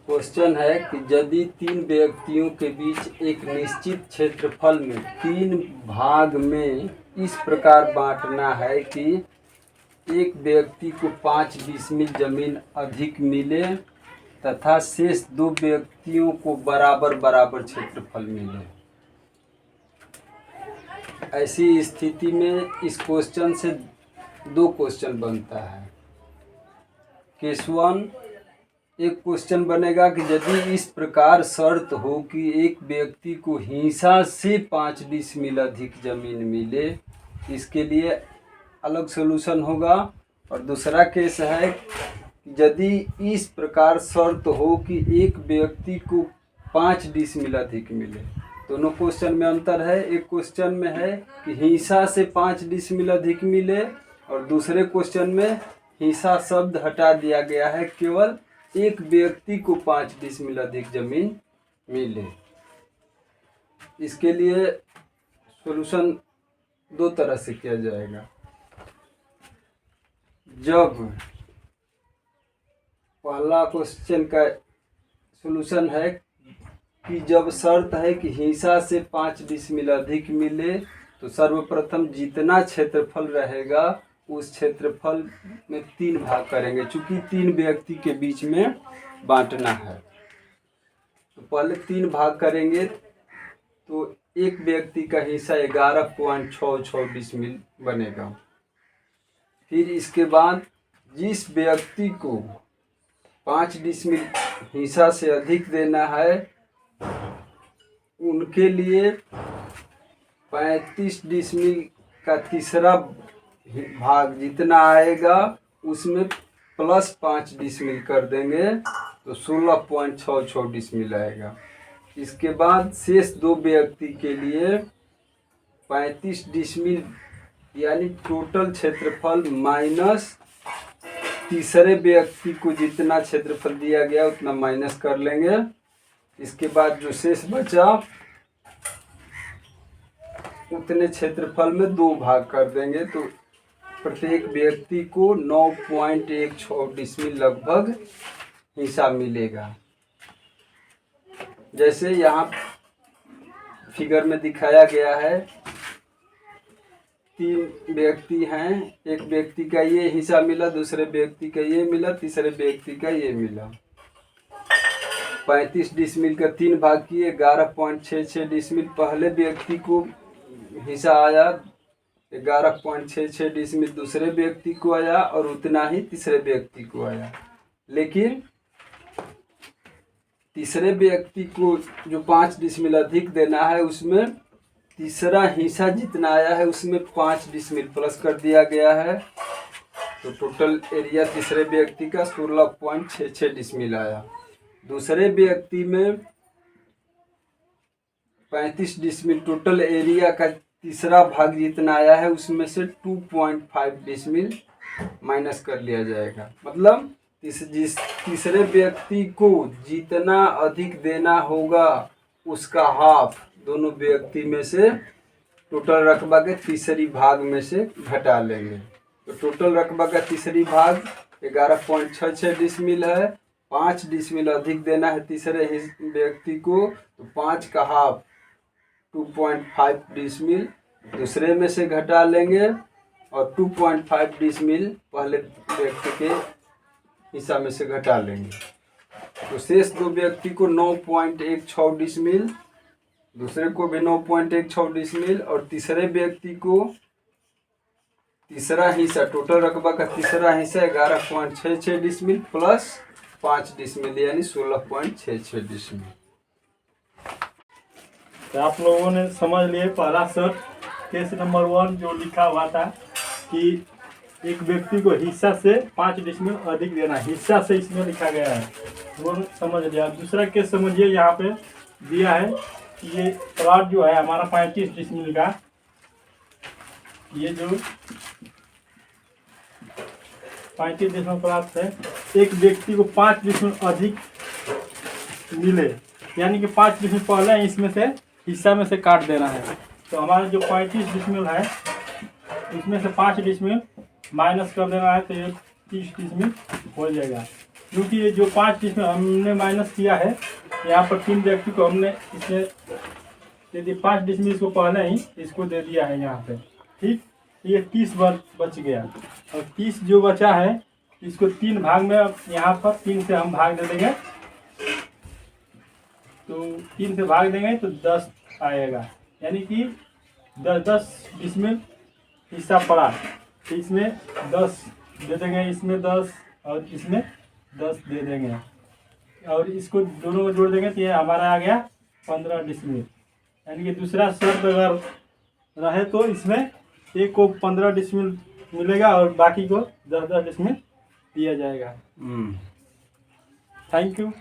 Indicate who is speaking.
Speaker 1: Question है कि यदि तीन व्यक्तियों के बीच एक निश्चित क्षेत्रफल में तीन भाग में इस प्रकार बांटना है कि एक व्यक्ति को 5 डिसमिल जमीन अधिक मिले तथा शेष दो व्यक्तियों को बराबर बराबर क्षेत्रफल मिले। ऐसी स्थिति में इस क्वेश्चन से दो क्वेश्चन बनता है। केस 1 एक क्वेश्चन बनेगा कि यदि इस प्रकार शर्त हो कि एक व्यक्ति को हिस्सा से 5 डिसमिल अधिक जमीन मिले, इसके लिए अलग सॉल्यूशन होगा। और दूसरा केस है यदि इस प्रकार शर्त हो कि एक व्यक्ति को 5 डिसमिल अधिक मिले। दोनों क्वेश्चन में अंतर है। एक क्वेश्चन में है कि हिस्सा से 5 डिसमिल अधिक मिले और दूसरे क्वेश्चन में हिस्सा शब्द हटा दिया गया है, केवल एक व्यक्ति को 5 डिसमिल अधिक जमीन मिले। इसके लिए सॉल्यूशन दो तरह से किया जाएगा। जब पहला क्वेश्चन का सॉल्यूशन है कि जब शर्त है कि हिस्सा से 5 डिसमिल अधिक मिले तो सर्वप्रथम जितना क्षेत्रफल रहेगा उस क्षेत्रफल में 3 भाग करेंगे, चूंकि 3 व्यक्ति के बीच में बांटना है। तो पहले 3 भाग करेंगे तो एक व्यक्ति का हिस्सा 11.66 डिसमिल बनेगा। फिर इसके बाद जिस व्यक्ति को 5 डिसमिल हिस्सा से अधिक देना है उनके लिए 35 डिसमिल का तीसरा भाग जितना आएगा उसमें प्लस 5 डिसमिल कर देंगे तो 16.66 डिसमिल आएगा। इसके बाद शेष दो व्यक्ति के लिए 35 डिसमिल यानी टोटल क्षेत्रफल माइनस तीसरे व्यक्ति को जितना क्षेत्रफल दिया गया उतना माइनस कर लेंगे। इसके बाद जो शेष बचा उतने क्षेत्रफल में 2 भाग कर देंगे तो प्रत्येक व्यक्ति को 9.16 डिसमिल लगभग हिस्सा मिलेगा। जैसे यहाँ फिगर में दिखाया गया है, 3 व्यक्ति हैं, एक व्यक्ति का ये हिस्सा मिला, दूसरे व्यक्ति का ये मिला, तीसरे व्यक्ति का ये मिला। 35 डिसमिल का 3 भाग किए, 11.66 डिसमिल पहले व्यक्ति को हिस्सा आया, 11.66 डिसमिल दूसरे व्यक्ति को आया और उतना ही तीसरे व्यक्ति को आया। लेकिन तीसरे व्यक्ति को जो 5 डिसमिल अधिक देना है उसमें तीसरा हिस्सा जितना आया है उसमें 5 डिसमिल प्लस कर दिया गया है, तो टोटल एरिया तीसरे व्यक्ति का 16.66 डिसमिल आया। दूसरे व्यक्ति में 35 डिसमिल टोटल एरिया का तीसरा भाग जितना आया है उसमें से 2.5 डिसमिल माइनस कर लिया जाएगा। मतलब तीसरे व्यक्ति को जितना अधिक देना होगा उसका हाफ दोनों व्यक्ति में से टोटल रकबा के तीसरी भाग में से घटा लेंगे। तो टोटल रकबा का तीसरी भाग 11.66 डिसमिल है, 5 डिसमिल अधिक देना है तीसरे व्यक्ति को, तो 5 का हाफ 2.5 डिसमिल दूसरे में से घटा लेंगे और 2.5 डिसमिल पहले व्यक्ति के हिस्सा में से घटा लेंगे। तो शेष दो व्यक्ति को 9.16 डिसमिल, दूसरे को भी 9.16 डिसमिल और तीसरे व्यक्ति को तीसरा हिस्सा टोटल रकबा का तीसरा हिस्सा 11.66 डिसमिल प्लस 5 डिसमिल यानी 16.66 डिसमिल।
Speaker 2: तो आप लोगों ने समझ लिए पहला शर्त केस नंबर 1 जो लिखा हुआ था कि एक व्यक्ति को हिस्सा से 5 डिसमिल अधिक देना, हिस्सा से इसमें लिखा गया है, वो समझ लिया। दूसरा केस समझिए, यहाँ पे दिया है कि ये प्लॉट जो है हमारा 35 डिसमिल का, ये जो 35 डिसमिल प्लॉट है, एक व्यक्ति को 5 डिसमिल अधिक मिले, यानी कि 5 डिसमिल पहले इसमें से हिस्सा में से काट देना है। तो हमारा जो 35 डिसमिल है उसमें से 5 डिसमिल माइनस कर देना है तो ये 30 डिसमिल हो जाएगा। क्योंकि ये जो 5 डिसमिल हमने माइनस किया है, यहाँ पर 3 व्यक्ति को हमने इसमें यदि 5 डिसमिल इसको पहले ही इसको दे दिया है यहाँ पे, ठीक। ये 30 बच गया, और 30 जो बचा है इसको 3 भाग में, अब यहाँ पर 3 से हम भाग दे देंगे, तो 3 से भाग देंगे तो 10 आएगा, यानी कि 10 डिसमिल हिस्सा पड़ा, तो इसमें 10 दे देंगे, इसमें 10 और इसमें 10 दे देंगे, और इसको दोनों को जोड़ देंगे तो ये हमारा आ गया 15 डिसमिल। यानी कि दूसरा शर्त अगर रहे तो इसमें एक को 15 डिसमिल मिलेगा और बाकी को 10-10 डिसमिल दिया जाएगा। Thank you.